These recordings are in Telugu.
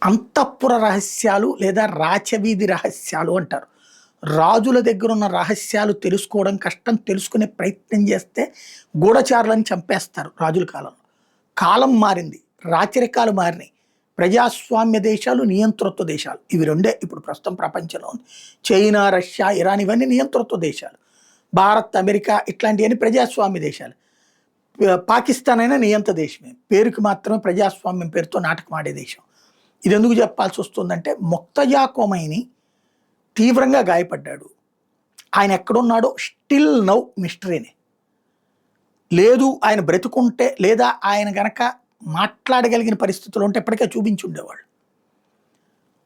అంతఃపుర రహస్యాలు లేదా రాచవీధి రహస్యాలు అంటారు. రాజుల దగ్గర ఉన్న రహస్యాలు తెలుసుకోవడం కష్టం. తెలుసుకునే ప్రయత్నం చేస్తే గూఢచారులను చంపేస్తారు రాజుల కాలంలో. కాలం మారింది. రాచరికాలు మారినాయి. ప్రజాస్వామ్య దేశాలు, నియంతృత్వ దేశాలు ఇవి రెండే ఇప్పుడు ప్రస్తుతం ప్రపంచంలో ఉంది. చైనా, రష్యా, ఇరాన్ ఇవన్నీ నియంతృత్వ దేశాలు. భారత్, అమెరికా ఇట్లాంటివన్నీ ప్రజాస్వామ్య దేశాలు. పాకిస్తాన్ అయినా నియంత దేశమే. పేరుకి మాత్రమే ప్రజాస్వామ్యం పేరుతో నాటకం ఆడే దేశం. ఇది ఎందుకు చెప్పాల్సి వస్తుందంటే ముక్తజా కొమైని తీవ్రంగా గాయపడ్డాడు. ఆయన ఎక్కడున్నాడో స్టిల్ నౌ మిస్టరీనే. లేదు ఆయన బ్రతుకుంటే లేదా ఆయన గనక మాట్లాడగలిగిన పరిస్థితులు ఉంటే ఇప్పటికే చూపించి ఉండేవాళ్ళు.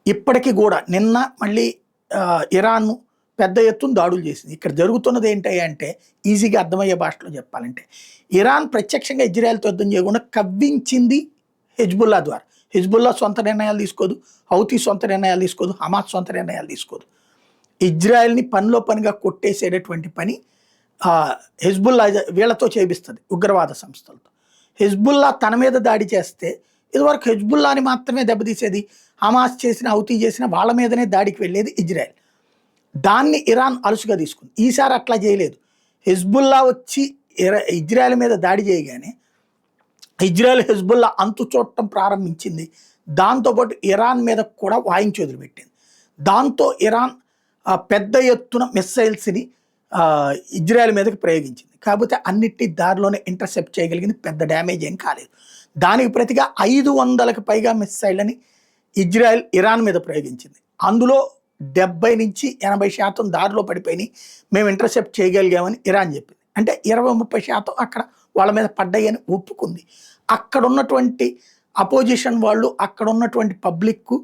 ఇప్పటికీ కూడా నిన్న మళ్ళీ ఇరాన్ పెద్ద ఎత్తున దాడులు చేసింది. ఇక్కడ జరుగుతున్నది ఏంటి అంటే ఈజీగా అర్థమయ్యే భాషలో చెప్పాలంటే ఇరాన్ ప్రత్యక్షంగా ఇజ్రాయెల్తో యుద్ధం చేయకుండా కవ్వించింది హెజ్బుల్లా ద్వారా. హిజ్బుల్లా సొంత నిర్ణయాలు తీసుకోదు, హౌతీ సొంత నిర్ణయాలు తీసుకోదు, హమాస్ సొంత నిర్ణయాలు తీసుకోదు. ఇజ్రాయెల్ని పనిలో పనిగా కొట్టేసేటటువంటి పని హెజ్బుల్లా వీళ్ళతో చేపిస్తుంది, ఉగ్రవాద సంస్థలతో. హెజ్బుల్లా తన మీద దాడి చేస్తే ఇదివరకు హెజ్బుల్లాని మాత్రమే దెబ్బతీసేది. హమాస్ చేసిన, హౌతీ చేసిన వాళ్ళ మీదనే దాడికి వెళ్ళేది ఇజ్రాయెల్. దాన్ని ఇరాన్ అలుసుగా తీసుకుంది. ఈసారి అట్లా చేయలేదు. హెజ్బుల్లా వచ్చి ఇజ్రాయెల్ మీద దాడి చేయగానే ఇజ్రాయెల్ హెజ్బుల్లా అంతు చూడటం ప్రారంభించింది. దాంతోపాటు ఇరాన్ మీద కూడా వాయించి వదిలిపెట్టింది. దాంతో ఇరాన్ పెద్ద ఎత్తున మిస్సైల్స్ని ఇజ్రాయెల్ మీదకి ప్రయోగించింది. కాకపోతే అన్నిటి దారిలోనే ఇంటర్సెప్ట్ చేయగలిగింది. పెద్ద డ్యామేజ్ ఏం కాలేదు. దానికి ప్రతిగా 500కి పైగా మిస్సైళ్ళని ఇజ్రాయెల్ ఇరాన్ మీద ప్రయోగించింది. అందులో 70 నుంచి 80% దారిలో పడిపోయినాయి. మేము ఇంటర్సెప్ట్ చేయగలిగామని ఇరాన్ చెప్పింది. అంటే 20-30% అక్కడ వాళ్ళ మీద పడ్డాయని ఒప్పుకుంది. అక్కడ ఉన్నటువంటి అపోజిషన్ వాళ్ళు, అక్కడ ఉన్నటువంటి పబ్లిక్కు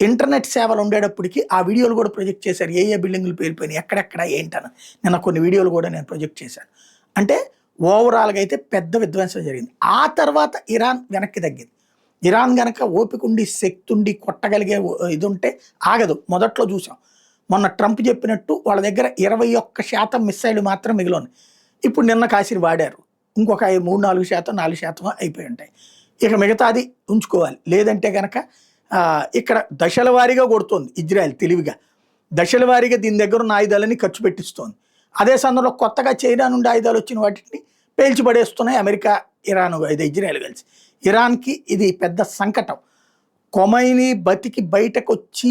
ఇంటర్నెట్ సేవలు ఉండేటప్పటికి ఆ వీడియోలు కూడా ప్రొజెక్ట్ చేశారు. ఏ బిల్డింగ్లు పేలిపోయినాయి, ఎక్కడెక్కడ ఏంటని. నిన్న కొన్ని వీడియోలు కూడా నేను ప్రొజెక్ట్ చేశాను. అంటే ఓవరాల్గా అయితే పెద్ద విధ్వంసం జరిగింది. ఆ తర్వాత ఇరాన్ వెనక్కి తగ్గింది. ఇరాన్ కనుక ఓపిక ఉండి, శక్తి ఉండి, కొట్టగలిగే ఇది ఉంటే ఆగదు. మొదట్లో చూసాం. మొన్న ట్రంప్ చెప్పినట్టు వాళ్ళ దగ్గర 21% మిస్సైల్ మాత్రం మిగిలింది. ఇప్పుడు నిన్న కాసిని వాడారు. ఇంకొక 3-4%, 4% అయిపోయి ఉంటాయి. ఇక మిగతాది ఉంచుకోవాలి. లేదంటే కనుక ఇక్కడ దశల వారీగా కొడుతోంది ఇజ్రాయెల్ తెలివిగా. దశల వారీగా దీని దగ్గర ఉన్న ఆయుధాలని ఖర్చు పెట్టిస్తోంది. అదే సందర్భంలో కొత్తగా చైనా నుండి ఆయుధాలు వచ్చిన వాటిని పేల్చిపడేస్తున్నాయి అమెరికా, ఇరాన్, ఇజ్రాయెల్ కలిసి. ఇరాన్కి ఇది పెద్ద సంకటం. కొమైనీ బతికి బయటకు వచ్చి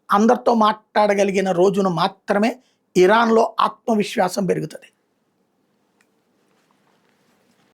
అందరితో మాట్లాడగలిగిన రోజున మాత్రమే ఇరాన్లో ఆత్మవిశ్వాసం పెరుగుతుంది.